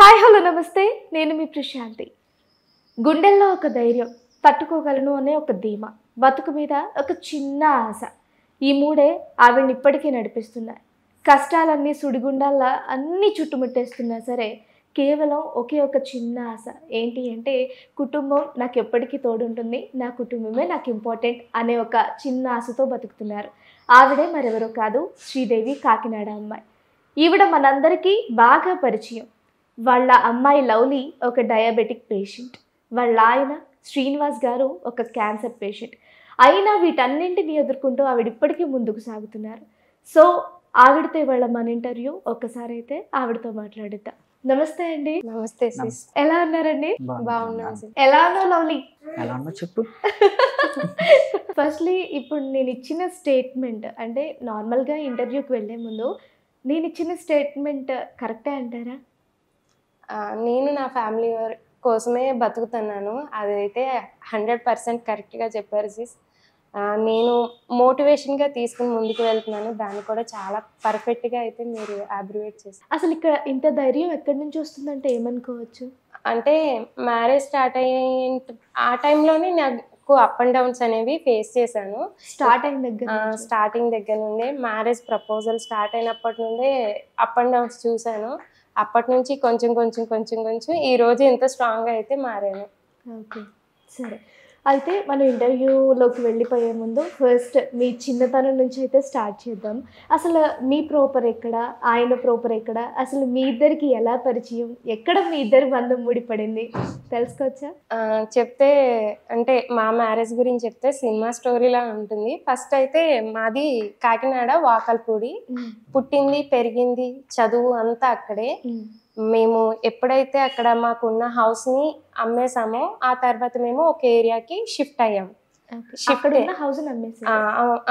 Hi hello నమస్తే, నేను మీ ప్రశాంతి. గుండెల్లో ఒక ధైర్యం, తట్టుకోగలను అనే ఒక ధీమా, బతుకు మీద ఒక చిన్న ఆశ. ఈ మూడే ఆవిడని ఇప్పటికీ నడిపిస్తున్నాయి. కష్టాలన్నీ సుడిగుండాల్లా అన్నీ చుట్టుముట్టేస్తున్నా సరే కేవలం ఒకే ఒక చిన్న ఆశ ఏంటి అంటే కుటుంబం నాకు ఎప్పటికీ తోడుంటుంది, నా కుటుంబమే నాకు ఇంపార్టెంట్ అనే ఒక చిన్న ఆశతో బతుకుతున్నారు. ఆవిడే మరెవరో కాదు, శ్రీదేవి కాకినాడ అమ్మాయి. ఈవిడ మనందరికీ బాగా పరిచయం. వాళ్ళ అమ్మాయి లవ్లీ ఒక డయాబెటిక్ పేషెంట్, వాళ్ళ ఆయన శ్రీనివాస్ గారు ఒక క్యాన్సర్ పేషెంట్. అయినా వీటన్నింటిని ఎదుర్కొంటూ ఆవిడ ఇప్పటికీ ముందుకు సాగుతున్నారు. సో ఆవిడతో ఇవాళ మన ఇంటర్వ్యూ. ఒక్కసారి అయితే ఆవిడతో మాట్లాడిద్దాం. నమస్తే అండి. నమస్తే. ఎలా ఉన్నారండి? బాగున్నాను. ఎలా ఉన్నావు లవ్లీ? ఎలా ఉన్నా చెప్పు. ఫస్ట్లీ ఇప్పుడు నేను ఇచ్చిన స్టేట్మెంట్ అంటే నార్మల్గా ఇంటర్వ్యూకి వెళ్ళే ముందు నేను ఇచ్చిన స్టేట్మెంట్ కరెక్టే అంటారా? నేను నా ఫ్యామిలీ కోసమే బతుకుతున్నాను, అదైతే 100% కరెక్ట్గా చెప్పారు సిస్. నేను మోటివేషన్గా తీసుకుని ముందుకు వెళ్తున్నాను, దాన్ని కూడా చాలా పర్ఫెక్ట్గా అయితే మీరు అబ్రివేట్ చేస్తారు. అసలు ఇక్కడ ఇంత ధైర్యం ఎక్కడి నుంచి వస్తుందంటే ఏమనుకోవచ్చు? అంటే మ్యారేజ్ స్టార్ట్ అయిన ఆ టైంలోనే నాకు అప్ అండ్ డౌన్స్ అనేవి ఫేస్ చేశాను. స్టార్టింగ్ దగ్గర నుండే మ్యారేజ్ ప్రపోజల్ స్టార్ట్ అయినప్పటి నుండే అప్ అండ్ డౌన్స్ చూశాను. అప్పటి నుంచి కొంచెం ఈ రోజు ఎంత స్ట్రాంగ్గా అయితే మారాను. ఓకే, సరే. అయితే మనం ఇంటర్వ్యూలోకి వెళ్ళిపోయే ముందు ఫస్ట్ మీ చిన్నతనం నుంచి అయితే స్టార్ట్ చేద్దాం. అసలు మీ ప్రాపర్ ఎక్కడ, ఆయన ప్రాపర్ ఎక్కడ, అసలు మీ ఇద్దరికి ఎలా పరిచయం, ఎక్కడ మీ ఇద్దరి బంధం ముడిపడింది తెలుసుకోవచ్చా? చెప్తే అంటే మా మ్యారేజ్ గురించి చెప్తే సినిమా స్టోరీలా ఉంటుంది. ఫస్ట్ అయితే మాది కాకినాడ వాకల్పూడి, పుట్టింది పెరిగింది చదువు అంతా అక్కడే. మేము ఎప్పుడైతే అక్కడ మాకున్న హౌస్ని అమ్మేసామో ఆ తర్వాత మేము ఒక ఏరియాకి షిఫ్ట్ అయ్యాం.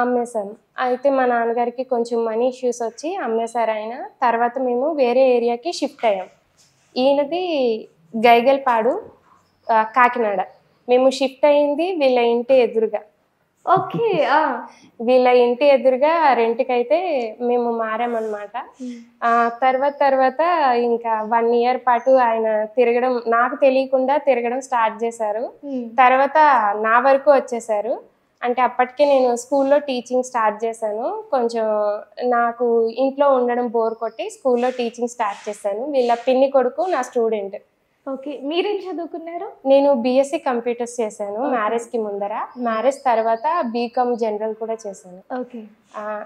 అమ్మేసాం. అయితే మా నాన్నగారికి కొంచెం మనీ ఇష్యూస్ వచ్చి అమ్మేశారు ఆయన. తర్వాత మేము వేరే ఏరియాకి షిఫ్ట్ అయ్యాం. ఈయనది గైగల్పాడు, కాకినాడ. మేము షిఫ్ట్ అయింది వీళ్ళ ఇంటి ఎదురుగా. ఓకే, వీళ్ళ ఇంటి ఎదురుగా రెంట్కి అయితే మేము మారామన్నమాట. తర్వాత ఇంకా 1 year పాటు ఆయన తిరగడం, నాకు తెలియకుండా తిరగడం స్టార్ట్ చేశారు. తర్వాత నా వరకు వచ్చేసారు. అంటే అప్పటికే నేను స్కూల్లో టీచింగ్ స్టార్ట్ చేశాను. కొంచెం నాకు ఇంట్లో ఉండడం బోర్ కొట్టి స్కూల్లో టీచింగ్ స్టార్ట్ చేశాను. వీళ్ళ పిన్ని కొడుకు నా స్టూడెంట్. ఓకే, మీరేం చదువుకున్నారు? నేను బీఎస్సీ కంప్యూటర్స్ చేశాను మ్యారేజ్కి ముందర. మ్యారేజ్ తర్వాత బీకామ్ జనరల్ కూడా చేశాను. ఓకే,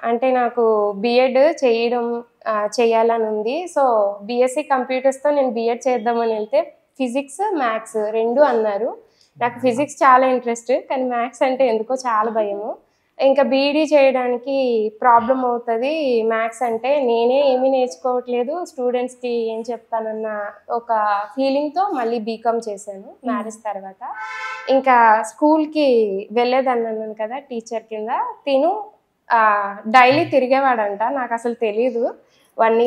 అంటే నాకు బిఎడ్ చేయాలని ఉంది. సో బీఎస్సీ కంప్యూటర్స్తో నేను బిఎడ్ చేద్దామని వెళ్తే ఫిజిక్స్ మ్యాథ్స్ 2 అన్నారు. నాకు ఫిజిక్స్ చాలా ఇంట్రెస్ట్, కానీ మ్యాథ్స్ అంటే ఎందుకో చాలా భయము. ఇంకా బీఈడీ చేయడానికి ప్రాబ్లం అవుతుంది, మ్యాథ్స్ అంటే నేనే ఏమీ నేర్చుకోవట్లేదు, స్టూడెంట్స్కి ఏం చెప్తానన్న ఒక ఫీలింగ్తో మళ్ళీ బీకామ్ చేశాను. మ్యారేజ్ తర్వాత ఇంకా స్కూల్కి వెళ్ళేదన్నాను కదా టీచర్ కింద. తిను డైలీ తిరిగేవాడంట, నాకు అసలు తెలీదు. 1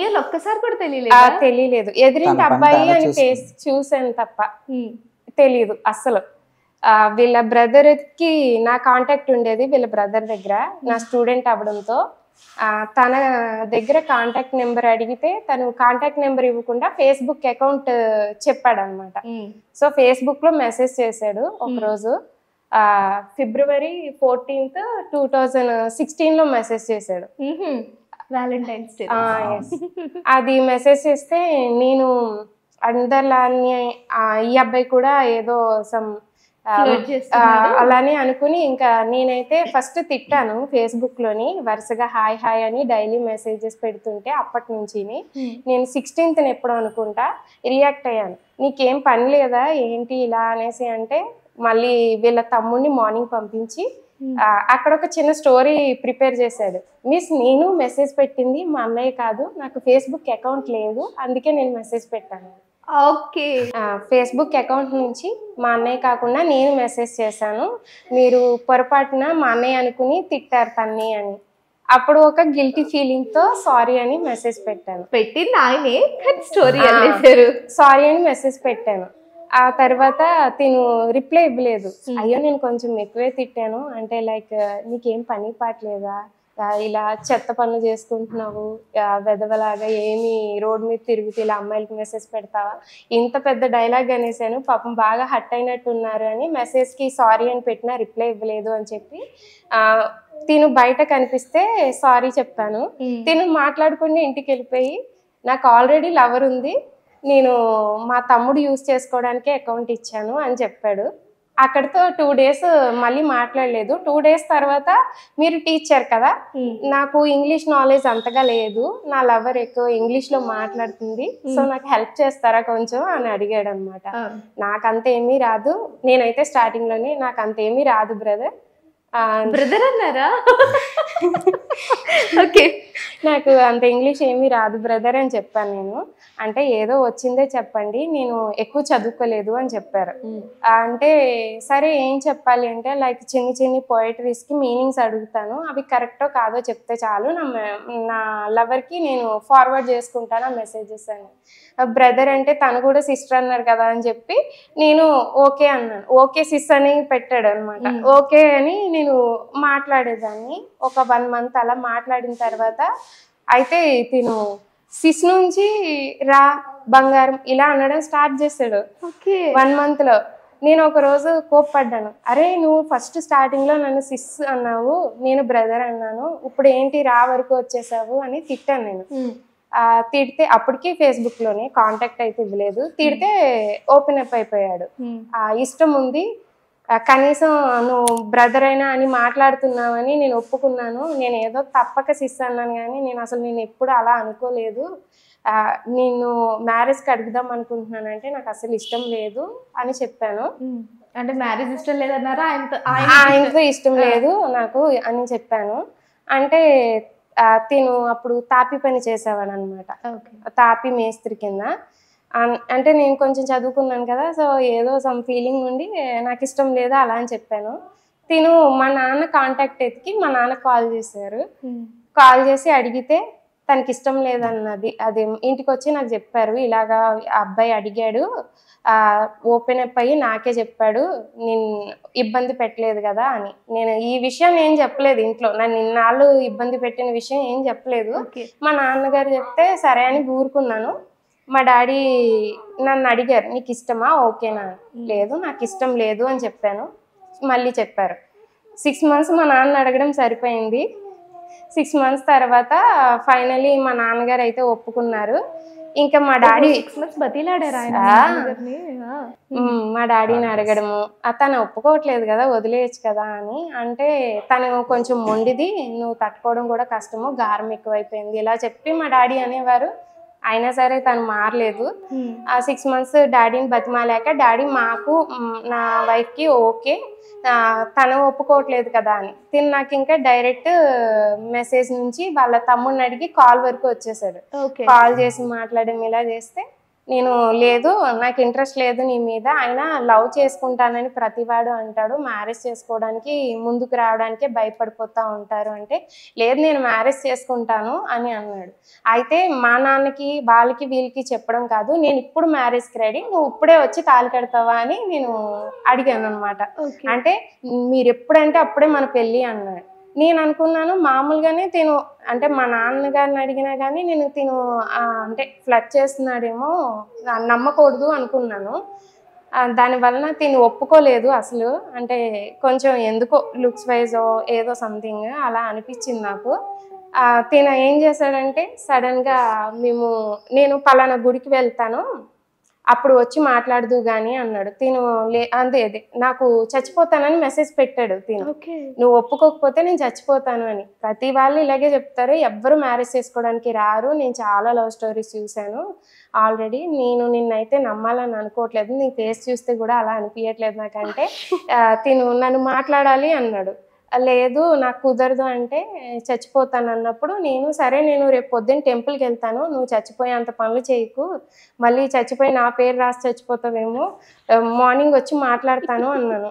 year ఒక్కసారి కూడా తెలియలేదు. ఎదురింటి అబ్బాయి అని ఫేస్ చూసాను తప్ప తెలీదు అస్సలు. వీళ్ళ బ్రదర్కి నా కాంటాక్ట్ ఉండేది, వీళ్ళ బ్రదర్ దగ్గర నా స్టూడెంట్ అవ్వడంతో తన దగ్గర కాంటాక్ట్ నెంబర్ అడిగితే తను కాంటాక్ట్ నెంబర్ ఇవ్వకుండా ఫేస్బుక్ అకౌంట్ చెప్పాడు అనమాట. సో ఫేస్బుక్లో మెసేజ్ చేశాడు ఒకరోజు. February 14th 2016లో మెసేజ్ చేశాడు. Valentine's day. అది మెసేజ్ చేస్తే నేను అందరిలానే ఈ అబ్బాయి కూడా ఏదో సమ్ అలానే అనుకుని ఇంకా నేనైతే ఫస్ట్ తిట్టాను ఫేస్బుక్లోని. వరుసగా హాయ్ హాయ్ అని డైలీ మెసేజెస్ పెడుతుంటే అప్పటి నుంచి నేను 16th ఎప్పుడో అనుకుంటా రియాక్ట్ అయ్యాను. నీకేం పని లేదా ఏంటి ఇలా అనేసి అంటే మళ్ళీ వీళ్ళ తమ్ముడిని మార్నింగ్ పంపించి అక్కడ ఒక చిన్న స్టోరీ ప్రిపేర్ చేశాడు. మిస్, నేను మెసేజ్ పెట్టింది మా అన్నయ్య కాదు, నాకు ఫేస్బుక్ అకౌంట్ లేదు, అందుకే నేను మెసేజ్ పెట్టాను. ఓకే, ఫేస్బుక్ అకౌంట్ నుంచి మా అన్నయ్య కాకుండా నేను మెసేజ్ చేశాను, మీరు పొరపాటున మా అన్నయ్య అనుకుని తిట్టారు తన్ని అని. అప్పుడు ఒక గిల్టీ ఫీలింగ్తో సారీ అని మెసేజ్ పెట్టాను. పెట్టింది ఆయనే, స్టోరీ సారీ అని మెసేజ్ పెట్టాను. ఆ తర్వాత తిను రిప్లై ఇవ్వలేదు. అయ్యో నేను కొంచెం ఎక్కువే తిట్టాను అంటే లైక్ నీకేం పని పాటలేదా, ఇలా చెత్త పనులు చేసుకుంటున్నావు, వెధవలాగా ఏమి రోడ్ మీద తిరుగుతూ ఇలా అమ్మాయిలకి మెసేజ్ పెడతావా, ఇంత పెద్ద డైలాగ్ అనేసాను. పాపం బాగా హట్ అయినట్టు ఉన్నారు అని మెసేజ్కి సారీ అని పెట్టినా రిప్లై ఇవ్వలేదు అని చెప్పి తిను బయట కనిపిస్తే సారీ చెప్పాను. తిను మాట్లాడుకుని ఇంటికి వెళ్ళిపోయి నాకు ఆల్రెడీ లవర్ ఉంది, నేను మా తమ్ముడు యూజ్ చేసుకోవడానికే అకౌంట్ ఇచ్చాను అని చెప్పాడు. అక్కడితో 2 days మళ్ళీ మాట్లాడలేదు. 2 days తర్వాత మీరు టీచర్ కదా, నాకు ఇంగ్లీష్ నాలెడ్జ్ అంతగా లేదు, నా లవర్ ఎక్కువ ఇంగ్లీష్లో మాట్లాడుతుంది, సో నాకు హెల్ప్ చేస్తారా కొంచెం అని అడిగాడు అనమాట. నాకంతేమీ రాదు, నేనైతే స్టార్టింగ్లోనే నాకు అంతేమీ రాదు బ్రదర్ అన్నారా? ఓకే, నాకు అంత ఇంగ్లీష్ ఏమీ రాదు బ్రదర్ అని చెప్పాను నేను. అంటే ఏదో వచ్చిందే చెప్పండి, నేను ఎక్కువ చదువుకోలేదు అని చెప్పారు. అంటే సరే ఏం చెప్పాలి అంటే లైక్ చిన్ని పోయిటరీస్కి మీనింగ్స్ అడుగుతాను, అవి కరెక్టో కాదో చెప్తే చాలు, నా లవర్కి నేను ఫార్వర్డ్ చేసుకుంటాను ఆ మెసేజెస్ అని. బ్రదర్ అంటే తను కూడా సిస్టర్ అన్నారు కదా అని చెప్పి నేను ఓకే అన్నాను. ఓకే సిస్ అని పెట్టాడు అనమాట. ఓకే అని నేను మాట్లాడేదాన్ని. ఒక 1 month అలా మాట్లాడిన తర్వాత అయితే తిను సిస్ నుంచి రా బంగారం ఇలా అనడం స్టార్ట్ చేశాడు. 1 monthలో నేను ఒక రోజు కోప్పడ్డాను. అరే నువ్వు ఫస్ట్ స్టార్టింగ్లో నన్ను సిస్ అన్నావు, నేను బ్రదర్ అన్నాను, ఇప్పుడు ఏంటి రా వరకు వచ్చేసావు అని తిట్టాను నేను. తిడితే అప్పటికి ఫేస్బుక్లోనే కాంటాక్ట్ అయితే ఇవ్వలేదు. తిడితే ఓపెన్ అప్ అయిపోయాడు. ఇష్టం ఉంది, కనీసం నువ్వు బ్రదర్ అయినా అని మాట్లాడుతున్నావని నేను ఒప్పుకున్నాను, నేను ఏదో తప్పక సిస్ అన్నాను కానీ నేను ఎప్పుడు అలా అనుకోలేదు, నేను మ్యారేజ్కి అడుగుదాం అనుకుంటున్నాను అంటే నాకు అసలు ఇష్టం లేదు అని చెప్పాను. అంటే మ్యారేజ్ ఇష్టం లేదన్నారా? ఆయనతో ఇష్టం లేదు నాకు అని చెప్పాను. అంటే తిను అప్పుడు తాపి పని చేసేవాడు అనమాట, తాపి మేస్త్రి కింద. అంటే నేను కొంచెం చదువుకున్నాను కదా, సో ఏదో సమ్ ఫీలింగ్ ఉండి నాకు ఇష్టం లేదా అలా అని చెప్పాను. తిను మా నాన్న కాంటాక్ట్ ఎత్తికి మా నాన్న కాల్ చేశారు. కాల్ చేసి అడిగితే తనకి ఇష్టం లేదన్నది, అది ఇంటికి వచ్చి నాకు చెప్పారు, ఇలాగా అబ్బాయి అడిగాడు, ఓపెన్ అప్ అయ్యి నాకే చెప్పాడు, నేను ఇబ్బంది పెట్టలేదు కదా అని. నేను ఈ విషయం ఏం చెప్పలేదు ఇంట్లో, నన్ను ఇన్నాళ్ళు ఇబ్బంది పెట్టిన విషయం ఏం చెప్పలేదు. మా నాన్నగారు చెప్తే సరే అని ఊరుకున్నాను. మా డాడీ నన్ను అడిగారు నీకు ఇష్టమా, ఓకేనా, లేదు నాకు ఇష్టం లేదు అని చెప్పాను. మళ్ళీ చెప్పారు. 6 months మా నాన్న అడగడం సరిపోయింది. 6 months తర్వాత ఫైనలీ మా నాన్నగారు అయితే ఒప్పుకున్నారు. ఇంకా మా డాడీ 6 months బతిలాడారు ఆయన. మా డాడీని అడగడము, తను ఒప్పుకోవట్లేదు కదా వదిలేయచ్చు కదా అని. అంటే తను కొంచెం మొండిది, నువ్వు తట్టుకోవడం కూడా కష్టము, గారం ఎక్కువైపోయింది ఇలా చెప్పి మా డాడీ అనేవారు. అయినా సరే తను మారలేదు. ఆ 6 months డాడీని బతిమాలాక డాడీ మాకు నా వైఫ్కి ఓకే, తను ఒప్పుకోవట్లేదు కదా అని. తిని నాకు ఇంకా డైరెక్ట్ మెసేజ్ నుంచి వాళ్ళ తమ్ముడిని అడిగి కాల్ వరకు వచ్చేసాడు. కాల్ చేసి మాట్లాడడం ఇలా చేస్తే నేను లేదు నాకు ఇంట్రెస్ట్ లేదు నీ మీద, అయినా లవ్ చేసుకుంటానని ప్రతివాడు అంటాడు, మ్యారేజ్ చేసుకోవడానికి ముందుకు రావడానికే భయపడిపోతూ ఉంటారు అంటే లేదు నేను మ్యారేజ్ చేసుకుంటాను అని అన్నాడు. అయితే మా నాన్నకి వాళ్ళకి వీళ్ళకి చెప్పడం కాదు, నేను ఇప్పుడు మ్యారేజ్కి రెడీ, నువ్వు ఇప్పుడే వచ్చి తాళి కడతావా అని నేను అడిగాను అనమాట. అంటే మీరు ఎప్పుడంటే అప్పుడే మన పెళ్ళి అన్నాడు. నేను అనుకున్నాను మామూలుగానే తిను అంటే మా నాన్నగారిని అడిగినా కానీ నేను తిను అంటే ఫ్లర్ట్ చేస్తున్నాడేమో నమ్మకూడదు అనుకున్నాను. దానివలన తిను ఒప్పుకోలేదు అసలు. అంటే కొంచెం ఎందుకో లుక్స్ వైజో ఏదో సంథింగ్ అలా అనిపించింది నాకు. తిను ఏం చేశాడంటే సడన్గా నేను పలానా గుడికి వెళ్తాను అప్పుడు వచ్చి మాట్లాడదు కానీ అన్నాడు. తిను అదే నాకు చచ్చిపోతానని మెసేజ్ పెట్టాడు. తిను నువ్వు ఒప్పుకోకపోతే నేను చచ్చిపోతాను అని. ప్రతి వాళ్ళు ఇలాగే చెప్తారు, ఎవ్వరు మ్యారేజ్ చేసుకోవడానికి రారు. నేను చాలా లవ్ స్టోరీస్ చూశాను ఆల్రెడీ, నేను నిన్నైతే నమ్మాలని అనుకోవట్లేదు, నీ ఫేస్ చూస్తే కూడా అలా అనిపించట్లేదు నాకంటే. తిను నన్ను మాట్లాడాలి అన్నాడు. లేదు నాకు కుదరదు అంటే చచ్చిపోతాను అన్నప్పుడు నేను సరే నేను రేపు పొద్దున్న టెంపుల్కి వెళ్తాను, నువ్వు చచ్చిపోయేంత పనులు చేయకు, మళ్ళీ చచ్చిపోయి నా పేరు రాసి చచ్చిపోతావేమో, మార్నింగ్ వచ్చి మాట్లాడతాను అన్నాను.